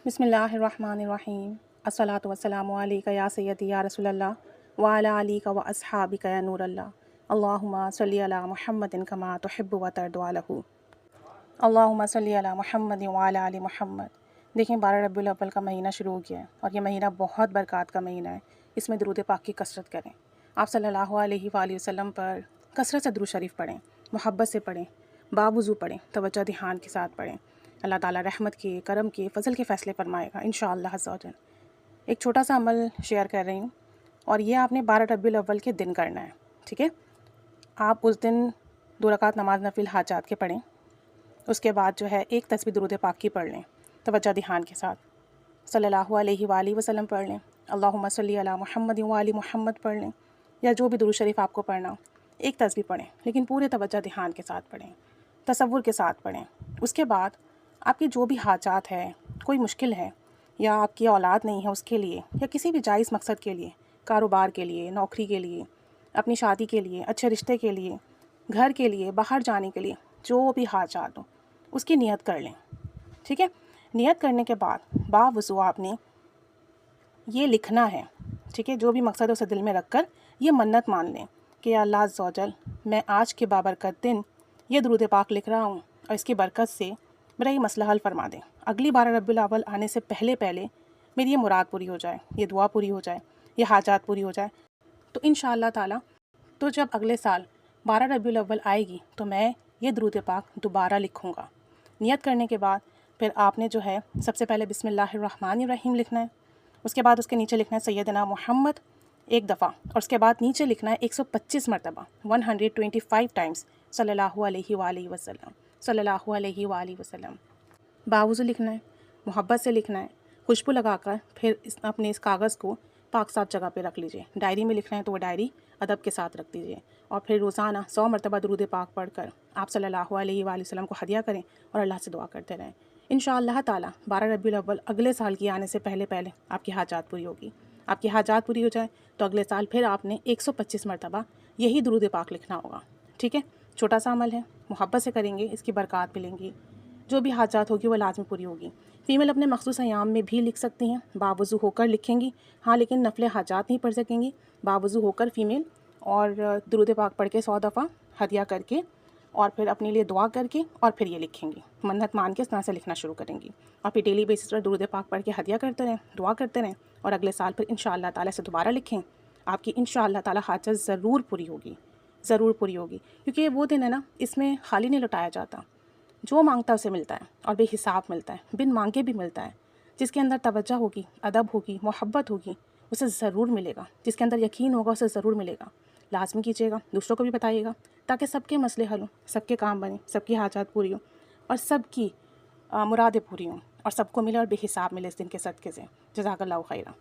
بسم اللہ الرحمن الرحیم الصلاۃ والسلام علیک یا سیدی یا رسول اللہ وعلی علیک و اصحابک یا نور اللہ اللہم صلی علی محمد کما تحب و ترضی عنہ اللہم صلی علی محمد وعلی آل محمد۔ دیکھیں 12 ربیع الاول کا مہینہ شروع ہو گیا ہے اور یہ مہینہ بہت برکات کا مہینہ ہے۔ اس میں درود پاک کی کثرت کریں، آپ صلی اللہ علیہ وآلہ وسلم پر کثرت سے درود شریف پڑھیں، محبت سے پڑھیں، باوضو پڑھیں، توجہ دھیان کے ساتھ پڑھیں۔ اللہ تعالیٰ رحمت کے، کرم کے، فضل کے فیصلے فرمائے گا انشاءاللہ عز و جل۔ ایک چھوٹا سا عمل شیئر کر رہی ہوں اور یہ آپ نے 12 ربیع الاول کے دن کرنا ہے، ٹھیک ہے؟ آپ اس دن 2 رکعت نماز نفل حاجات کے پڑھیں، اس کے بعد جو ہے ایک تسبیح درود پاک کی پڑھ لیں توجہ دھیان کے ساتھ، صلی اللہ علیہ وآلہ وسلم پڑھ لیں، اللہم صلی علی محمد وآل محمد پڑھ لیں، یا جو بھی درود شریف آپ کو پڑھنا ہو ایک تسبیح پڑھیں، لیکن پورے توجہ دھیان کے ساتھ پڑھیں، تصور کے ساتھ پڑھیں۔ اس کے بعد آپ کی جو بھی حاجات ہے، کوئی مشکل ہے یا آپ کی اولاد نہیں ہے اس کے لیے، یا کسی بھی جائز مقصد کے لیے، کاروبار کے لیے، نوکری کے لیے، اپنی شادی کے لیے، اچھے رشتے کے لیے، گھر کے لیے، باہر جانے کے لیے، جو بھی حاجات ہو اس کی نیت کر لیں، ٹھیک ہے؟ نیت کرنے کے بعد باوضو آپ نے یہ لکھنا ہے، ٹھیک ہے؟ جو بھی مقصد ہے اسے دل میں رکھ کر یہ منت مان لیں کہ یا اللہ عز و جل، میں آج کے بابرکت دن یہ درود پاک لکھ رہا ہوں اور اس کی برکت سے میرا یہ مسئلہ حل فرما دیں، اگلی 12 ربیع الاول آنے سے پہلے میری یہ مراد پوری ہو جائے، یہ دعا پوری ہو جائے، یہ حاجات پوری ہو جائے۔ تو انشاءاللہ تعالیٰ تو جب اگلے سال 12 ربیع الاول آئے گی تو میں یہ درود پاک دوبارہ لکھوں گا۔ نیت کرنے کے بعد پھر آپ نے جو ہے سب سے پہلے بسم اللہ الرحمن الرحیم لکھنا ہے، اس کے بعد اس کے نیچے لکھنا ہے سیدنا محمد ایک دفعہ، اور اس کے بعد نیچے لکھنا ہے 125 مرتبہ 125 ٹائمز صلی اللہ علیہ وآلہ وسلم، صلی اللہ علیہ وآلہ وسلم۔ باوضو لکھنا ہے، محبت سے لکھنا ہے، خوشبو لگا کر پھر اپنے اس کاغذ کو پاک صاف جگہ پہ رکھ لیجئے۔ ڈائری میں لکھنا ہے تو وہ ڈائری ادب کے ساتھ رکھ دیجئے، اور پھر روزانہ 100 مرتبہ درود پاک پڑھ کر آپ صلی اللہ علیہ وآلہ وسلم کو ہدیہ کریں اور اللہ سے دعا کرتے رہیں۔ انشاءاللہ تعالیٰ 12 ربیع الاول اگلے سال کی آنے سے پہلے آپ کی حاجات پوری ہوگی۔ آپ کی حاجات پوری ہو جائے تو اگلے سال پھر آپ نے 125 مرتبہ یہی درود پاک لکھنا ہوگا، ٹھیک ہے؟ چھوٹا سا عمل ہے، محبت سے کریں گے، اس کی برکات ملیں گی، جو بھی حاجات ہوگی وہ لازمی پوری ہوگی۔ فیمیل اپنے مخصوص ایام میں بھی لکھ سکتی ہیں، باوضو ہو کر لکھیں گی، ہاں لیکن نفل حاجات نہیں پڑھ سکیں گی، باوضو ہو کر فیمیل، اور درود پاک پڑھ کے 100 دفعہ ہدیہ کر کے اور پھر اپنے لیے دعا کر کے اور پھر یہ لکھیں گی، منت مان کے اس طرح سے لکھنا شروع کریں گی، اور پھر ڈیلی بیسس پر درود پاک پڑھ کے ہدیہ کرتے رہیں، دعا کرتے رہیں، اور اگلے سال پھر انشاءاللہ تعالیٰ سے دوبارہ لکھیں۔ آپ کی انشاءاللہ تعالیٰ حاجت ضرور پوری ہوگی، ضرور پوری ہوگی، کیونکہ یہ وہ دن ہے نا، اس میں خالی نہیں لوٹایا جاتا، جو مانگتا ہے اسے ملتا ہے، اور بے حساب ملتا ہے، بن مانگے بھی ملتا ہے۔ جس کے اندر توجہ ہوگی، ادب ہوگی، محبت ہوگی، اسے ضرور ملے گا، جس کے اندر یقین ہوگا اسے ضرور ملے گا۔ لازمی کیجیے گا، دوسروں کو بھی بتائیے گا، تاکہ سب کے مسئلے حل ہوں، سب کے کام بنیں، سب کی حاجات پوری ہوں، اور سب کی مرادیں پوری ہوں، اور سب کو ملے اور بے حساب ملے اس دن کے صدقے سے۔ جزاک اللہ خیرہ۔